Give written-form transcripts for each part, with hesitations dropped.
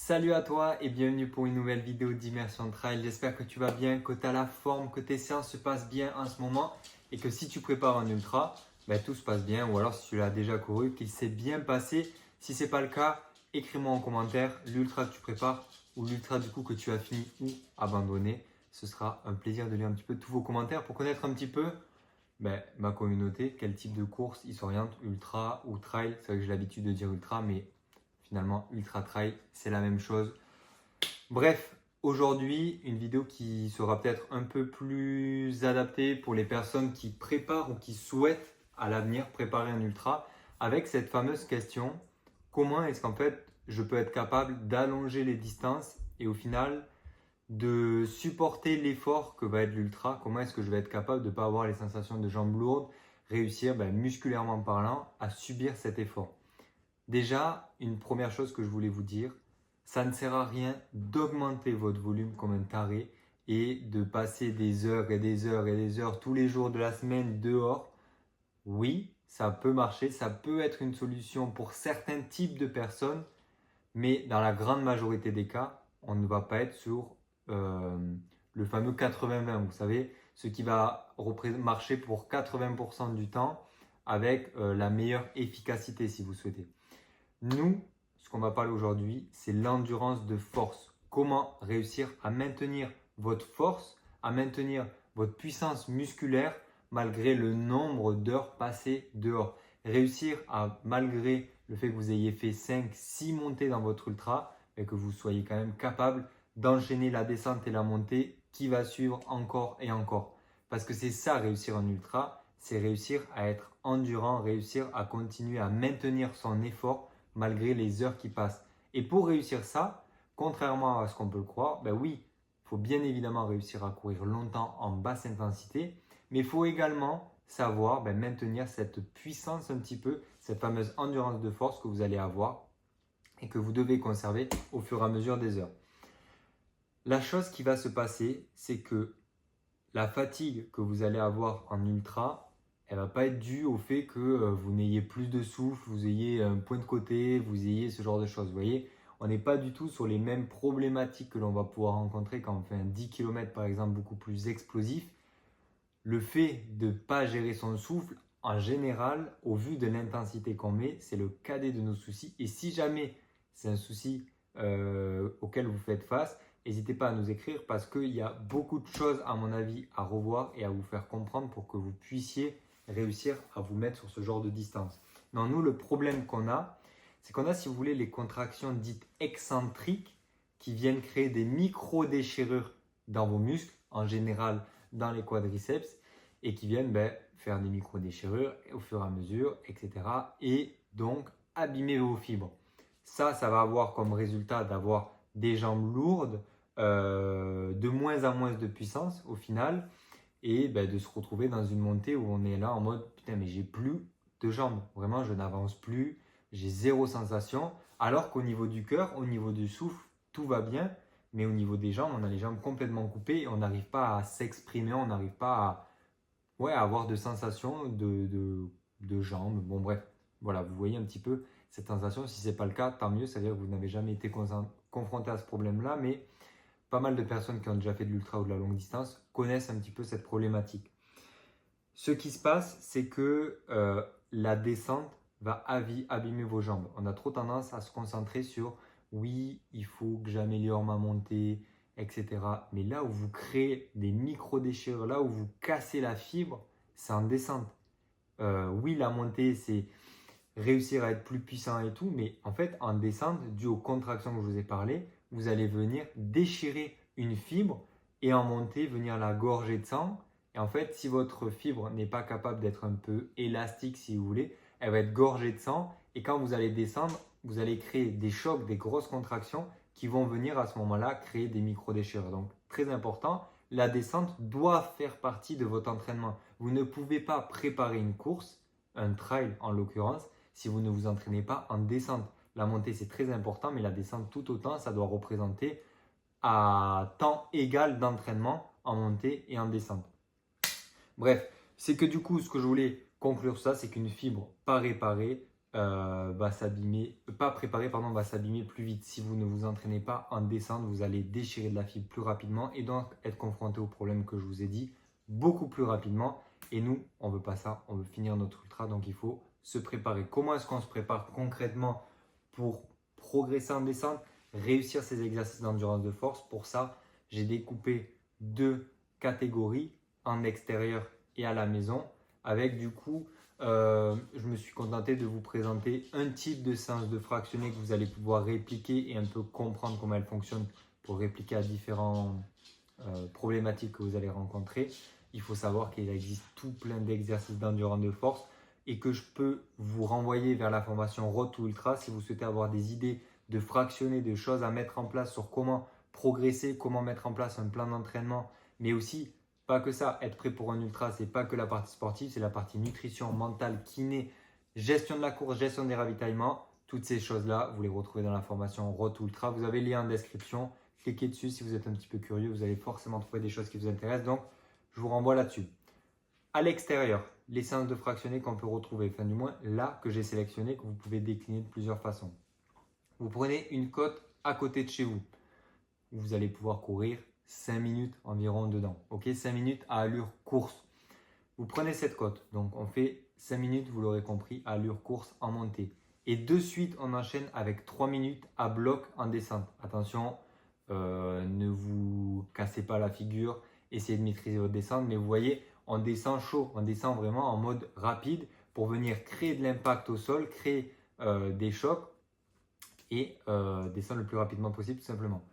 Salut à toi et bienvenue pour une nouvelle vidéo d'immersion trail. J'espère que tu vas bien, que tu as la forme, que tes séances se passent bien en ce moment et que si tu prépares un ultra, tout se passe bien ou alors si tu l'as déjà couru, qu'il s'est bien passé. Si ce n'est pas le cas, écris-moi en commentaire l'ultra que tu prépares ou l'ultra du coup que tu as fini ou abandonné. Ce sera un plaisir de lire un petit peu tous vos commentaires pour connaître un petit peu ma communauté, quel type de course ils s'orientent, ultra ou trail. C'est vrai que j'ai l'habitude de dire ultra, mais finalement, ultra trail, c'est la même chose. Bref, aujourd'hui, une vidéo qui sera peut-être un peu plus adaptée pour les personnes qui préparent ou qui souhaitent à l'avenir préparer un ultra, avec cette fameuse question, comment est-ce qu'en fait je peux être capable d'allonger les distances et au final de supporter l'effort que va être l'ultra, comment est-ce que je vais être capable de ne pas avoir les sensations de jambes lourdes, réussir musculairement parlant à subir cet effort. Déjà, une première chose que je voulais vous dire, ça ne sert à rien d'augmenter votre volume comme un taré et de passer des heures et des heures et des heures tous les jours de la semaine dehors. Oui, ça peut marcher, ça peut être une solution pour certains types de personnes, mais dans la grande majorité des cas, on ne va pas être sur le fameux 80-20. Vous savez, ce qui va marcher pour 80% du temps avec la meilleure efficacité si vous souhaitez. Nous, ce qu'on va parler aujourd'hui, c'est l'endurance de force. Comment réussir à maintenir votre force, à maintenir votre puissance musculaire malgré le nombre d'heures passées dehors. Réussir à, malgré le fait que vous ayez fait 5, 6 montées dans votre ultra, et que vous soyez quand même capable d'enchaîner la descente et la montée qui va suivre encore et encore. Parce que c'est ça réussir en ultra, c'est réussir à être endurant, réussir à continuer à maintenir son effort malgré les heures qui passent. Et pour réussir ça, contrairement à ce qu'on peut le croire, oui, il faut bien évidemment réussir à courir longtemps en basse intensité, mais il faut également savoir maintenir cette puissance un petit peu, cette fameuse endurance de force que vous allez avoir et que vous devez conserver au fur et à mesure des heures. La chose qui va se passer, c'est que la fatigue que vous allez avoir en ultra, elle ne va pas être due au fait que vous n'ayez plus de souffle, vous ayez un point de côté, vous ayez ce genre de choses. Vous voyez, on n'est pas du tout sur les mêmes problématiques que l'on va pouvoir rencontrer quand on fait un 10 km par exemple beaucoup plus explosif. Le fait de ne pas gérer son souffle, en général, au vu de l'intensité qu'on met, c'est le cadet de nos soucis. Et si jamais c'est un souci auquel vous faites face, n'hésitez pas à nous écrire parce qu'il y a beaucoup de choses, à mon avis, à revoir et à vous faire comprendre pour que vous puissiez réussir à vous mettre sur ce genre de distance. Non, nous, le problème qu'on a, c'est qu'on a, si vous voulez, les contractions dites excentriques qui viennent créer des micro-déchirures dans vos muscles, en général dans les quadriceps, et qui viennent faire des micro-déchirures au fur et à mesure, etc. Et donc abîmer vos fibres. Ça va avoir comme résultat d'avoir des jambes lourdes, de moins en moins de puissance au final, et de se retrouver dans une montée où on est là en mode putain mais j'ai plus de jambes, vraiment je n'avance plus, j'ai zéro sensation, alors qu'au niveau du cœur, au niveau du souffle, tout va bien, mais au niveau des jambes, on a les jambes complètement coupées et on n'arrive pas à s'exprimer, on n'arrive pas à avoir de sensation de jambes. Bon bref, voilà, vous voyez un petit peu cette sensation. Si ce n'est pas le cas, tant mieux, c'est-à-dire que vous n'avez jamais été confronté à ce problème-là, mais pas mal de personnes qui ont déjà fait de l'ultra ou de la longue distance connaissent un petit peu cette problématique. Ce qui se passe, c'est que la descente va abîmer vos jambes. On a trop tendance à se concentrer sur oui, il faut que j'améliore ma montée, etc. Mais là où vous créez des micro-déchirures, là où vous cassez la fibre, c'est en descente. Oui, la montée, c'est réussir à être plus puissant et tout, mais en fait, en descente, dû aux contractions que je vous ai parlé, vous allez venir déchirer une fibre et en montée, venir la gorger de sang. Et en fait, si votre fibre n'est pas capable d'être un peu élastique, si vous voulez, elle va être gorgée de sang. Et quand vous allez descendre, vous allez créer des chocs, des grosses contractions qui vont venir à ce moment-là créer des micro-déchirures. Donc, très important, la descente doit faire partie de votre entraînement. Vous ne pouvez pas préparer une course, un trail en l'occurrence, si vous ne vous entraînez pas en descente. La montée, c'est très important, mais la descente tout autant, ça doit représenter à temps égal d'entraînement en montée et en descente. Bref, c'est que du coup, ce que je voulais conclure ça, c'est qu'une fibre pas réparée va s'abîmer, pas préparé, pardon, va s'abîmer plus vite. Si vous ne vous entraînez pas en descente, vous allez déchirer de la fibre plus rapidement et donc être confronté au problème que je vous ai dit beaucoup plus rapidement. Et nous, on veut pas ça, on veut finir notre ultra, donc il faut se préparer. Comment est-ce qu'on se prépare concrètement pour progresser en descente, réussir ces exercices d'endurance de force? Pour ça, j'ai découpé 2 catégories, en extérieur et à la maison, avec du coup, je me suis contenté de vous présenter un type de séance de fractionné que vous allez pouvoir répliquer et un peu comprendre comment elle fonctionne pour répliquer à différentes problématiques que vous allez rencontrer. Il faut savoir qu'il existe tout plein d'exercices d'endurance de force et que je peux vous renvoyer vers la formation Road to Ultra si vous souhaitez avoir des idées de fractionner, de choses à mettre en place sur comment progresser, comment mettre en place un plan d'entraînement, mais aussi pas que ça, être prêt pour un ultra, c'est pas que la partie sportive, c'est la partie nutrition, mentale, kiné, gestion de la course, gestion des ravitaillements. Toutes ces choses-là, vous les retrouvez dans la formation Road to Ultra. Vous avez le lien en description. Cliquez dessus si vous êtes un petit peu curieux. Vous allez forcément trouver des choses qui vous intéressent. Donc, je vous renvoie là-dessus. À l'extérieur, les séances de fractionné qu'on peut retrouver, enfin du moins là que j'ai sélectionné, que vous pouvez décliner de plusieurs façons. Vous prenez une côte à côté de chez vous. Vous allez pouvoir courir 5 minutes environ dedans. Ok, 5 minutes à allure course. Vous prenez cette côte. Donc on fait 5 minutes, vous l'aurez compris, à allure course en montée. Et de suite, on enchaîne avec 3 minutes à bloc en descente. Attention, ne vous cassez pas la figure. Essayez de maîtriser votre descente. Mais vous voyez, on descend chaud. On descend vraiment en mode rapide pour venir créer de l'impact au sol, créer des chocs et descendre le plus rapidement possible tout simplement.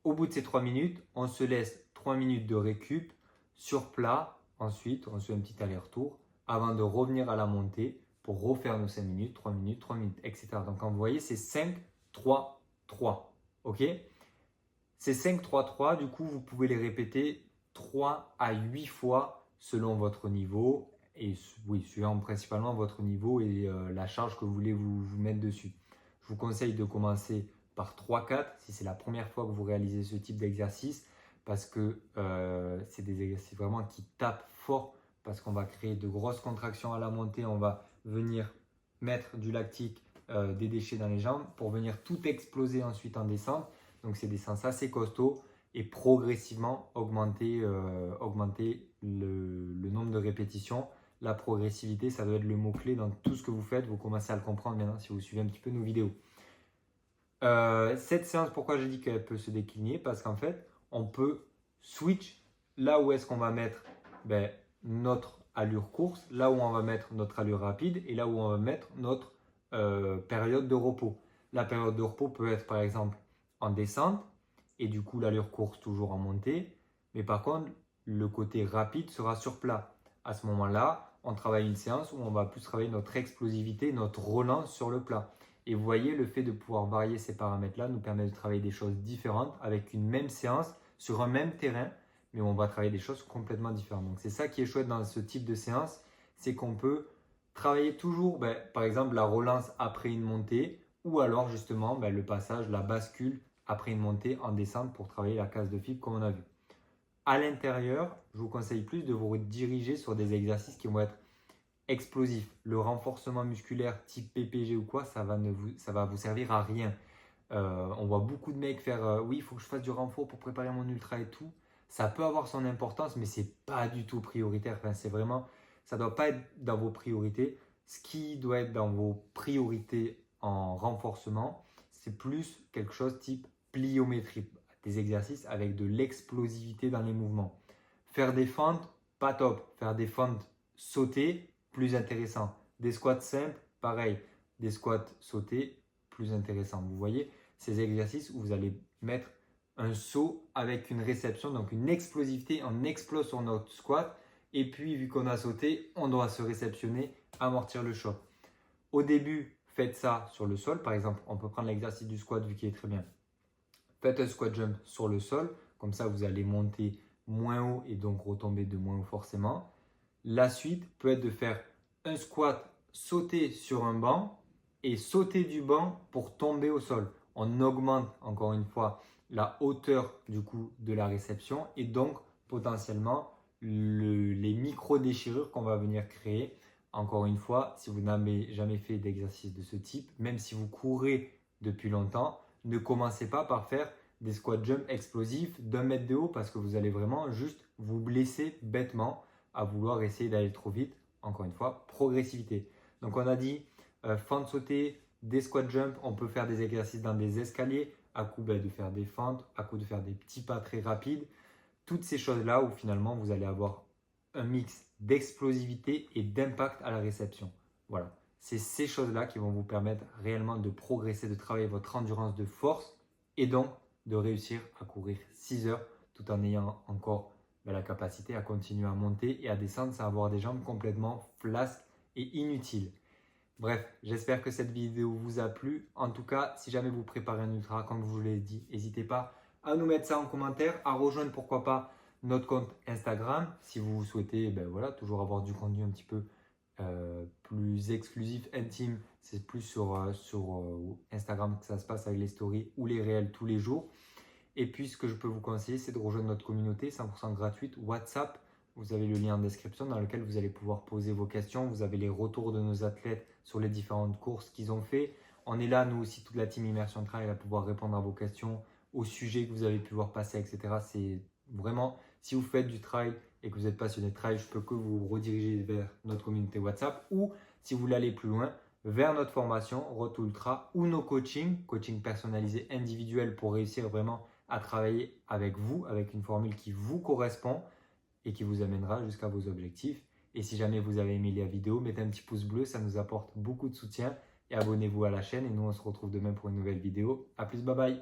Au bout de ces 3 minutes, on se laisse 3 minutes de récup sur plat. Ensuite, on fait un petit aller-retour avant de revenir à la montée pour refaire nos 5 minutes, 3 minutes, 3 minutes, etc. Donc, quand vous voyez, c'est 5, 3, 3. OK? Ces 5, 3, 3, du coup, vous pouvez les répéter 3 à 8 fois selon votre niveau et oui, suivant principalement votre niveau et la charge que vous voulez vous mettre dessus. Je vous conseille de commencer par 3-4 si c'est la première fois que vous réalisez ce type d'exercice parce que c'est des exercices vraiment qui tapent fort parce qu'on va créer de grosses contractions à la montée, on va venir mettre du lactique, des déchets dans les jambes pour venir tout exploser ensuite en descente. Donc c'est des séances assez costauds et progressivement augmenter le nombre de répétitions. La progressivité, ça doit être le mot-clé dans tout ce que vous faites. Vous commencez à le comprendre maintenant si vous suivez un petit peu nos vidéos. Cette séance, pourquoi j'ai dit qu'elle peut se décliner? Parce qu'en fait, on peut switch là où est-ce qu'on va mettre notre allure course, là où on va mettre notre allure rapide et là où on va mettre notre période de repos. La période de repos peut être par exemple en descente et du coup l'allure course toujours en montée. Mais par contre, le côté rapide sera sur plat. À ce moment-là, on travaille une séance où on va plus travailler notre explosivité, notre relance sur le plat. Et vous voyez, le fait de pouvoir varier ces paramètres-là nous permet de travailler des choses différentes avec une même séance sur un même terrain, mais on va travailler des choses complètement différentes. Donc c'est ça qui est chouette dans ce type de séance, c'est qu'on peut travailler toujours, par exemple, la relance après une montée ou alors justement le passage, la bascule après une montée en descente pour travailler la case de fibre comme on a vu. À l'intérieur, je vous conseille plus de vous diriger sur des exercices qui vont être explosifs. Le renforcement musculaire type PPG ou quoi, ça va vous servir à rien. On voit beaucoup de mecs faire oui, il faut que je fasse du renfort pour préparer mon ultra et tout. Ça peut avoir son importance, mais c'est pas du tout prioritaire. Enfin, c'est vraiment, ça doit pas être dans vos priorités. Ce qui doit être dans vos priorités en renforcement, c'est plus quelque chose type pliométrie, des exercices avec de l'explosivité dans les mouvements. Faire des fentes, pas top. Faire des fentes sautées, plus intéressant. Des squats simples, pareil. Des squats sautés, plus intéressant. Vous voyez, ces exercices où vous allez mettre un saut avec une réception, donc une explosivité, on explose sur notre squat et puis vu qu'on a sauté, on doit se réceptionner, amortir le choc. Au début, faites ça sur le sol, par exemple, on peut prendre l'exercice du squat vu qu'il est très bien. Faites un squat jump sur le sol, comme ça vous allez monter moins haut et donc retomber de moins haut forcément. La suite peut être de faire un squat sauter sur un banc et sauter du banc pour tomber au sol. On augmente encore une fois la hauteur du coup de la réception et donc potentiellement les micro-déchirures qu'on va venir créer Encore une fois, si vous n'avez jamais fait d'exercice de ce type, même si vous courez depuis longtemps, ne commencez pas par faire des squat jumps explosifs d'1 mètre de haut parce que vous allez vraiment juste vous blesser bêtement à vouloir essayer d'aller trop vite. Encore une fois, progressivité. Donc on a dit fente sautée, des squat jumps, on peut faire des exercices dans des escaliers, à coup de faire des fentes, à coup de faire des petits pas très rapides. Toutes ces choses-là où finalement vous allez avoir un mix d'explosivité et d'impact à la réception. Voilà, c'est ces choses-là qui vont vous permettre réellement de progresser, de travailler votre endurance de force et donc de réussir à courir 6 heures tout en ayant encore la capacité à continuer à monter et à descendre sans avoir des jambes complètement flasques et inutiles. Bref, j'espère que cette vidéo vous a plu. En tout cas, si jamais vous préparez un ultra, comme je vous l'ai dit, n'hésitez pas à nous mettre ça en commentaire, à rejoindre pourquoi pas notre compte Instagram si vous souhaitez toujours avoir du contenu un petit peu plus exclusif, intime. C'est plus sur Instagram que ça se passe avec les stories ou les réels tous les jours. Et puis, ce que je peux vous conseiller, c'est de rejoindre notre communauté 100% gratuite WhatsApp. Vous avez le lien en description dans lequel vous allez pouvoir poser vos questions. Vous avez les retours de nos athlètes sur les différentes courses qu'ils ont fait. On est là, nous aussi, toute la team Immersion Trail, à pouvoir répondre à vos questions, aux sujets que vous avez pu voir passer, etc. C'est vraiment, si vous faites du trail et que vous êtes passionné de trail, je peux que vous rediriger vers notre communauté WhatsApp ou, si vous voulez aller plus loin, vers notre formation Road to Ultra ou nos coaching personnalisés individuels pour réussir vraiment à travailler avec vous, avec une formule qui vous correspond et qui vous amènera jusqu'à vos objectifs. Et si jamais vous avez aimé la vidéo, mettez un petit pouce bleu, ça nous apporte beaucoup de soutien. Et abonnez-vous à la chaîne et nous on se retrouve demain pour une nouvelle vidéo. A plus, bye bye.